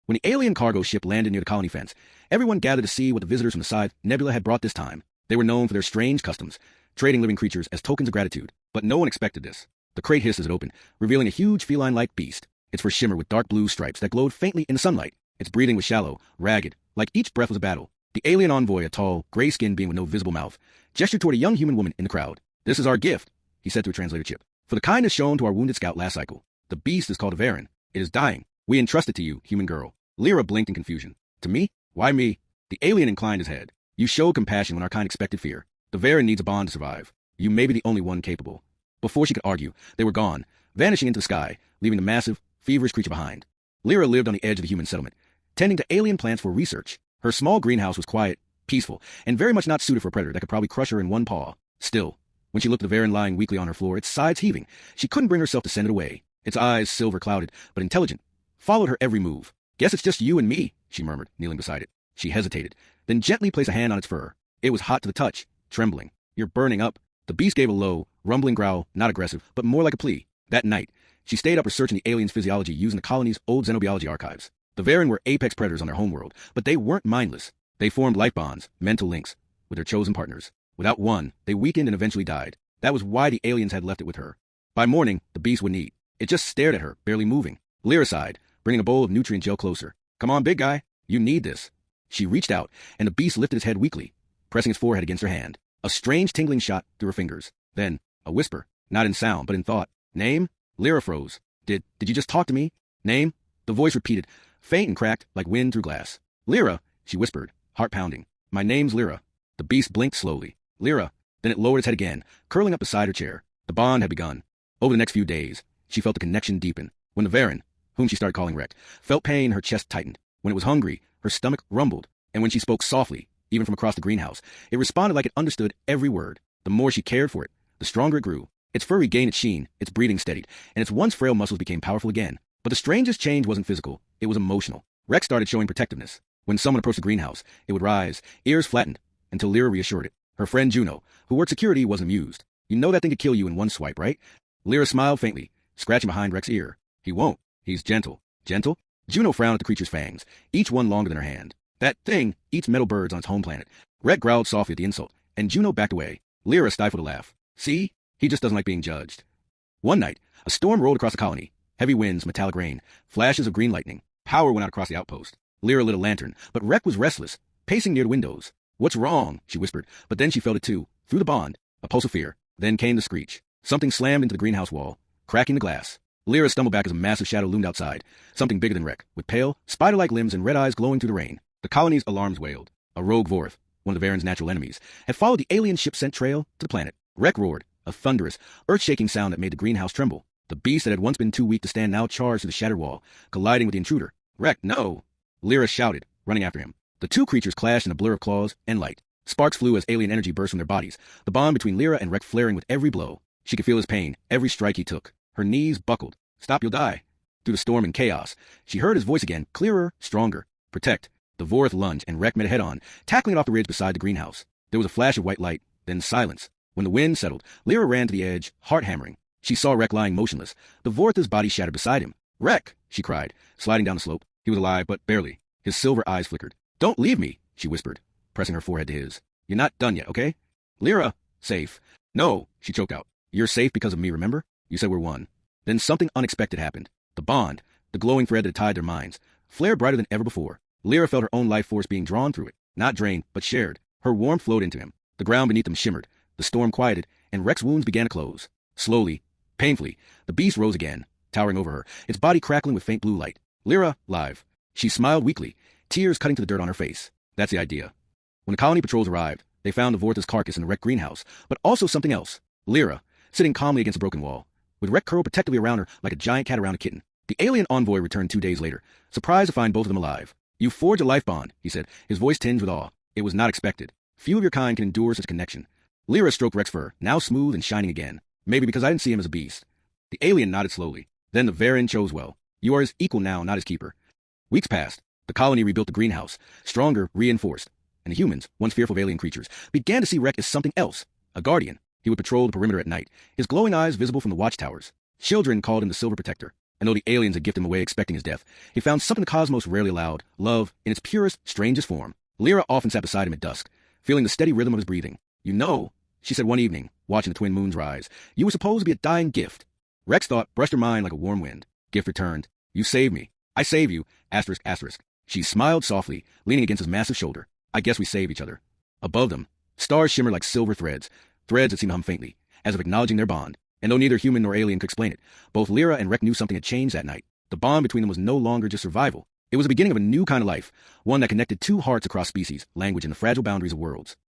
When the alien cargo ship landed near the colony fence, everyone gathered to see what the visitors from the side Nebula had brought this time. They were known for their strange customs, trading living creatures as tokens of gratitude, but no one expected this. The crate hissed as it opened, revealing a huge feline-like beast. Its fur shimmered with dark blue stripes that glowed faintly in the sunlight. Its breathing was shallow, ragged, like each breath was a battle. The alien envoy, a tall, gray-skinned being with no visible mouth, gestured toward a young human woman in the crowd. "This is our gift," he said through a translator chip, "for the kindness shown to our wounded scout last cycle. The beast is called a Varen. It is dying. We entrust it to you, human girl." Lyra blinked in confusion. "To me? Why me?" The alien inclined his head. "You showed compassion when our kind expected fear. The Varen needs a bond to survive. You may be the only one capable." Before she could argue, they were gone, vanishing into the sky, leaving the massive, feverish creature behind. Lyra lived on the edge of the human settlement, tending to alien plants for research. Her small greenhouse was quiet, peaceful, and very much not suited for a predator that could probably crush her in one paw. Still, when she looked at the Varen lying weakly on her floor, its sides heaving, she couldn't bring herself to send it away. Its eyes, silver-clouded, but intelligent, followed her every move. "Guess it's just you and me," she murmured, kneeling beside it. She hesitated, then gently placed a hand on its fur. It was hot to the touch, trembling. "You're burning up." The beast gave a low, rumbling growl, not aggressive, but more like a plea. That night, she stayed up researching the alien's physiology using the colony's old xenobiology archives. The Varen were apex predators on their homeworld, but they weren't mindless. They formed life bonds, mental links, with their chosen partners. Without one, they weakened and eventually died. That was why the aliens had left it with her. By morning, the beast wouldn't eat. It just stared at her, barely moving. Lyra sighed, bringing a bowl of nutrient gel closer. "Come on, big guy. You need this." She reached out, and the beast lifted its head weakly, pressing its forehead against her hand. A strange tingling shot through her fingers. Then, a whisper, not in sound, but in thought. "Name?" Lyra froze. Did you just talk to me?" "Name?" The voice repeated, faint and cracked, like wind through glass. "Lyra," she whispered, heart pounding. "My name's Lyra." The beast blinked slowly. "Lyra." Then it lowered its head again, curling up beside her chair. The bond had begun. Over the next few days, she felt the connection deepen. When the Varen, whom she started calling Rek, felt pain, her chest tightened. When it was hungry, her stomach rumbled. And when she spoke softly, even from across the greenhouse, it responded like it understood every word. The more she cared for it, the stronger it grew. Its fur regained its sheen, its breathing steadied, and its once frail muscles became powerful again. But the strangest change wasn't physical, it was emotional. Rex started showing protectiveness. When someone approached the greenhouse, it would rise, ears flattened, until Lyra reassured it. Her friend Juno, who worked security, wasn't amused. "You know that thing could kill you in one swipe, right?" Lyra smiled faintly, scratching behind Rex's ear. "He won't. He's gentle." "Gentle?" Juno frowned at the creature's fangs, each one longer than her hand. "That thing eats metal birds on its home planet." Rex growled softly at the insult, and Juno backed away. Lyra stifled a laugh. "See? He just doesn't like being judged." One night, a storm rolled across the colony. Heavy winds, metallic rain, flashes of green lightning. Power went out across the outpost. Lyra lit a lantern, but Rek was restless, pacing near the windows. "What's wrong?" she whispered, but then she felt it too, through the bond. A pulse of fear. Then came the screech. Something slammed into the greenhouse wall, cracking the glass. Lyra stumbled back as a massive shadow loomed outside, something bigger than Rek, with pale, spider-like limbs and red eyes glowing through the rain. The colony's alarms wailed. A rogue Vorth, one of the Varen's natural enemies, had followed the alien ship scent trail to the planet. Rek roared, a thunderous, earth-shaking sound that made the greenhouse tremble. The beast that had once been too weak to stand now charged through the shattered wall, colliding with the intruder. "Rek, no!" Lyra shouted, running after him. The two creatures clashed in a blur of claws and light. Sparks flew as alien energy burst from their bodies, the bond between Lyra and Rek flaring with every blow. She could feel his pain, every strike he took. Her knees buckled. "Stop, you'll die." Through the storm and chaos, she heard his voice again, clearer, stronger. "Protect." The Vorth lunged, and Rek met it head-on, tackling it off the ridge beside the greenhouse. There was a flash of white light, then silence. When the wind settled, Lyra ran to the edge, heart hammering. She saw Rek lying motionless, the Vorth's body shattered beside him. "Rek!" she cried, sliding down the slope. He was alive, but barely. His silver eyes flickered. "Don't leave me," she whispered, pressing her forehead to his. "You're not done yet, okay?" "Lyra!" "Safe." "No," she choked out. "You're safe because of me, remember? You said we're one." Then something unexpected happened. The bond, the glowing thread that tied their minds, flared brighter than ever before. Lyra felt her own life force being drawn through it, not drained, but shared. Her warmth flowed into him. The ground beneath them shimmered, the storm quieted, and Rek's wounds began to close. Slowly, painfully, the beast rose again, towering over her, its body crackling with faint blue light. Lyra, live. She smiled weakly, tears cutting to the dirt on her face. That's the idea. When the colony patrols arrived, they found the Vorth's carcass in the wrecked greenhouse, but also something else. Lyra, sitting calmly against a broken wall, with Rek curled protectively around her like a giant cat around a kitten. The alien envoy returned 2 days later, surprised to find both of them alive. "You forged a life bond," he said, his voice tinged with awe. "It was not expected. Few of your kind can endure such connection." Lyra stroked Rek's fur, now smooth and shining again. "Maybe because I didn't see him as a beast." The alien nodded slowly. Then the Varen chose well. "You are his equal now, not his keeper." Weeks passed. The colony rebuilt the greenhouse, stronger, reinforced. And the humans, once fearful of alien creatures, began to see Rek as something else. A guardian. He would patrol the perimeter at night, his glowing eyes visible from the watchtowers. Children called him the Silver Protector. And though the aliens had gifted him away expecting his death, he found something the cosmos rarely allowed, love, in its purest, strangest form. Lyra often sat beside him at dusk, feeling the steady rhythm of his breathing. "You know," she said one evening, watching the twin moons rise, "you were supposed to be a dying gift." Rex thought brushed her mind like a warm wind. Gift returned. "You saved me. I save you. Asterisk, asterisk." She smiled softly, leaning against his massive shoulder. "I guess we save each other." Above them, stars shimmered like silver threads that seemed to hum faintly, as if acknowledging their bond. And though neither human nor alien could explain it, both Lyra and Rex knew something had changed that night. The bond between them was no longer just survival. It was the beginning of a new kind of life, one that connected two hearts across species, language, and the fragile boundaries of worlds.